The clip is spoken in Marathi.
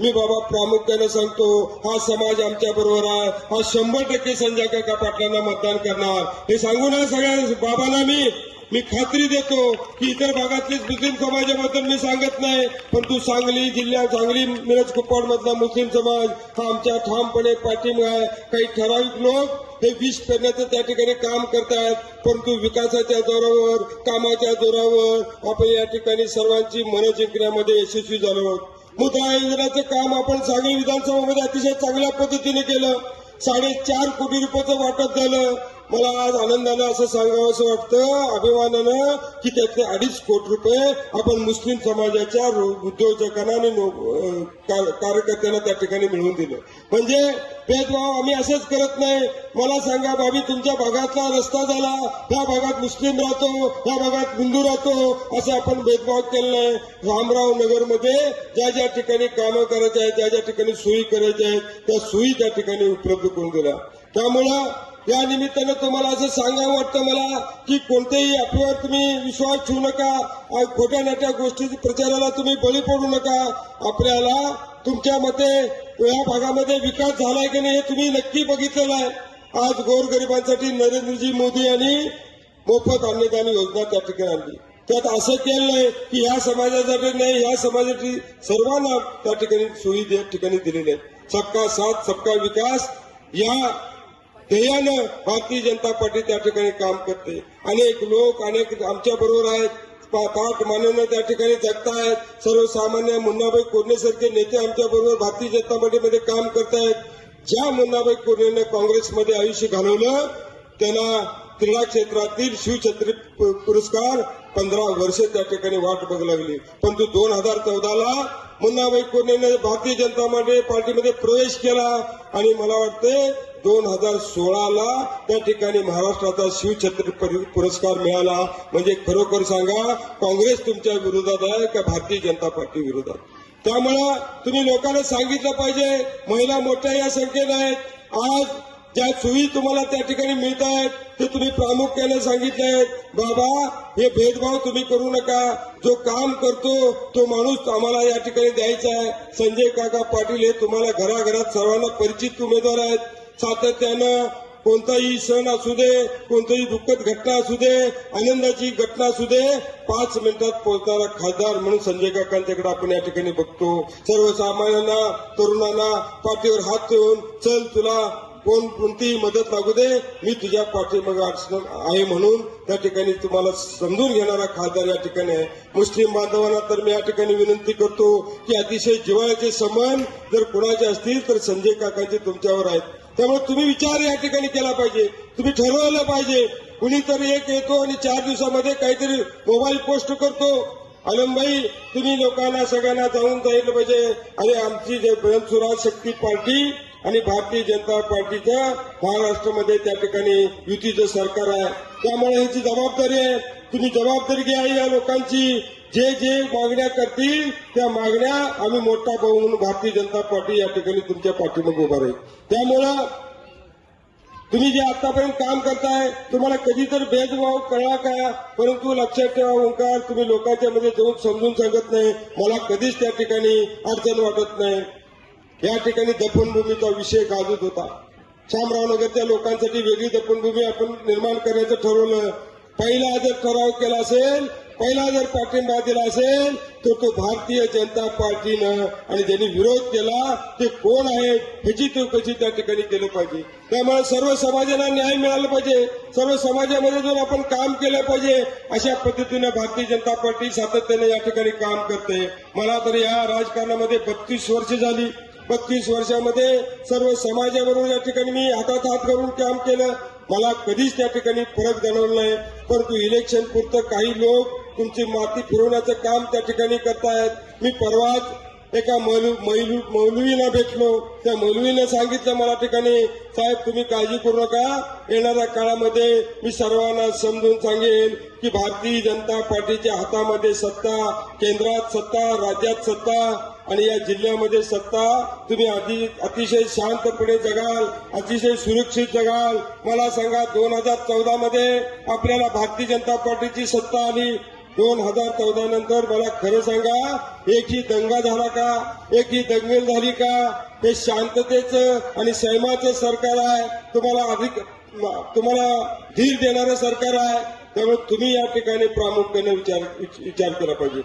मी बाबा प्रामुख्याने सांगतो, हा समाज आमच्या बरोबर आहे, हा 100% संजय काका पाटलांना मतदान करणार हे सांगू ना सगळ्या बाबांना मी खात्री देतो की इतर भागातलीच मुस्लिम समाजाबद्दल मी सांगत नाही, परंतु सांगली जिल्हा, सांगली मिरज कुपवाड मधला मुस्लिम समाज हा आमच्या ठामपणे पाठिंबा आहे. काही ठराविक लोक हे विष पेरण्याचं त्या ठिकाणी काम करतात, परंतु विकासाच्या जोरावर, कामाच्या जोरावर आपण या ठिकाणी सर्वांची मनं जिंकण्यामध्ये यशस्वी झालो आहोत. मुद्रा योजनेचं काम आपण सांगली विधानसभामध्ये अतिशय चांगल्या पद्धतीने केलं. 4.5 कोटी रुपयाचं वाटप झालं. मला आज आनंदानं असं सांगावं असं वाटतं, अभिमानानं, की त्यातले 2.5 कोटी रुपये आपण मुस्लिम समाजाच्या उद्योजकांना आणि कार्यकर्त्यांना त्या ठिकाणी मिळवून दिले. म्हणजे भेदभाव आम्ही असंच करत नाही. मला सांगा भाभी, तुमच्या भागातला रस्ता झाला, ह्या भागात मुस्लिम राहतो, ह्या भागात हिंदू राहतो, असं आपण भेदभाव केला नाही. रामराव नगरमध्ये ज्या ज्या ठिकाणी कामं करायचे आहेत, ज्या ज्या ठिकाणी सोयी करायच्या आहेत, त्या सोयी त्या ठिकाणी उपलब्ध करून दिल्या. त्यामुळं या निमित्तानं तुम्हाला असं सांगावं वाटतं मला की कोणत्याही अफवेवर तुम्ही विश्वास ठेवू नका, खोट्या नाट्या गोष्टी प्रचाराला तुम्ही बळी पडू नका. आपल्याला तुमच्या मते या भागामध्ये विकास झालाय की नाही हे तुम्ही नक्की बघितलेलं आहे. आज गोरगरिबांसाठी नरेंद्रजी मोदी यांनी मोफत अन्नदान योजना त्या ठिकाणी आणली. त्यात असं केलं नाही की ह्या समाजासाठी नाही, ह्या समाजाची सर्वांना त्या ठिकाणी सोयी त्या ठिकाणी दिलेल्या आहेत. सबका साथ सबका विकास या ध्येयानं भारतीय जनता पार्टी त्या ठिकाणी काम करते. अनेक लोक आमच्या बरोबर आहेत, पाठ मानवणं त्या ठिकाणी जगतायत. सर्वसामान्य मुन्नाभाई कोर्णेसारखे नेते आमच्या बरोबर भारतीय जनता पार्टीमध्ये काम करतायत. ज्या मुन्नाभाई कोर्णेनं काँग्रेसमध्ये आयुष्य घालवलं त्यांना क्रीडा क्षेत्रातील शिवछत्री पुरस्कार 15 वर्ष त्या ठिकाणी वाट बघ लागली. परंतु 2014ला मुन्नाभाई कोर्णेनं भारतीय जनता पार्टीमध्ये प्रवेश केला आणि मला वाटते 2016ला त्या ठिकाणी महाराष्ट्राचा शिवछत्री पुरस्कार मिळाला. म्हणजे खरोखर सांगा, काँग्रेस तुमच्या विरोधात आहे का भारतीय जनता पार्टी विरोधात? त्यामुळं तुम्ही लोकांना सांगितलं पाहिजे. महिला मोठ्या या संख्येने आहेत. आज ज्या सोयी तुम्हाला त्या ठिकाणी मिळत आहेत ते तुम्ही प्रामुख्याने सांगितले. बाबा, हे भेदभाव तुम्ही करू नका. जो काम करतो तो माणूस आम्हाला या ठिकाणी द्यायचा आहे. संजय काका पाटील हे तुम्हाला घराघरात सर्वांना परिचित उमेदवार आहेत. सातत्यानं कोणताही सण असू दे, कोणतीही दुःखद घटना असू दे, आनंदाची घटना असू दे, 5 मिनिटात पोहोचणारा खासदार म्हणून संजय काकांच्याकडे आपण या ठिकाणी बघतो. सर्वसामान्यांना, तरुणांना पाठीवर हात ठेवून, चल तुला कोणतीही मदत लागू दे, मी तुझ्या पाठीमागे आहे म्हणून त्या ठिकाणी तुम्हाला समजून घेणारा खासदार या ठिकाणी आहे. मुस्लिम बांधवांना तर मी या ठिकाणी विनंती करतो की अतिशय जिव्हाळ्याचे संबंध जर कोणाचे असतील तर संजय काकांचे तुमच्यावर आहेत. त्यामुळे तुम्ही विचार या ठिकाणी केला पाहिजे. तुम्ही ठरवलं पाहिजे. कुणीतरी एक येतो आणि 4 दिवसामध्ये काहीतरी मोबाईल पोस्ट करतो. आलमभाई, तुम्ही लोकांना सगळ्यांना जाऊन सांगितलं पाहिजे, अरे आमची जे स्वराज शक्ती पार्टी आणि भारतीय जनता पार्टीच्या महाराष्ट्रामध्ये त्या ठिकाणी युतीचं सरकार आहे. त्यामुळे ह्याची जबाबदारी आहे. तुम्ही जबाबदारी घ्या या लोकांची. जे जे मागण्या करतील त्या मागण्या आम्ही मोठा भाऊ म्हणून भारतीय जनता पार्टी या ठिकाणी तुमच्या पाठीमागे उभा राहील. त्यामुळं तुम्ही जे आतापर्यंत काम करताय तुम्हाला कधीतरी भेदभाव कळला का? परंतु लक्षात ठेवा ओंकार, तुम्ही लोकांच्या मध्ये जाऊन समजून सांगत नाही. मला कधीच त्या ठिकाणी अडचण वाटत नाही. या ठिकाणी दफनभूमीचा विषय गाजत होता. शामरावनगरच्या लोकांसाठी वेगळी दफनभूमी आपण निर्माण करण्याचं ठरवलं. पहिला जर ठराव केला असेल, पहिला जर पाठिंबा दिला असेल तर तो भारतीय जनता पार्टीनं, आणि ज्यांनी विरोध केला ते कोण आहेत ह्याची चौकशी त्या ठिकाणी केलं पाहिजे. त्यामुळे सर्व समाजाला न्याय मिळाला पाहिजे. सर्व समाजामध्ये जाऊन आपण काम केलं पाहिजे. अशा पद्धतीने भारतीय जनता पार्टी सातत्याने या ठिकाणी काम करते. मला तर या राजकारणामध्ये 32 वर्ष झाली. 32 वर्षामध्ये सर्व समाजाबरोबर या ठिकाणी मी हातात हात घालून काम केलं. मला कधीच त्या ठिकाणी फरक जाणवला नाही. परंतु इलेक्शन पुरतं काही लोक तुमची माती फिरवण्याचं काम त्या ठिकाणी करतायत. मी परवाच एका मौलवीला भेटलो. त्या मौलवीने सांगितलं मला ठिकाणी, साहेब तुम्ही काळजी करू नका, येणाऱ्या काळामध्ये मी सर्वांना समजून सांगेन की भारतीय जनता पार्टीच्या हातामध्ये सत्ता, केंद्रात सत्ता, राज्यात सत्ता आणि या जिल्ह्यामध्ये सत्ता. तुम्ही अतिशय शांतपणे जगाल, अतिशय सुरक्षित जगाल. मला सांगा 2014 मध्ये आपल्याला भारतीय जनता पार्टीची सत्ता आली. 2014 नंतर मला खरं सांगा, एकही दंगा झाला का, एकही दंगल झाली का? हे शांततेचं आणि संयमाचं सरकार आहे. तुम्हाला धीर देणारं सरकार आहे. त्यामुळे तुम्ही या ठिकाणी प्रामुख्याने विचार केला पाहिजे.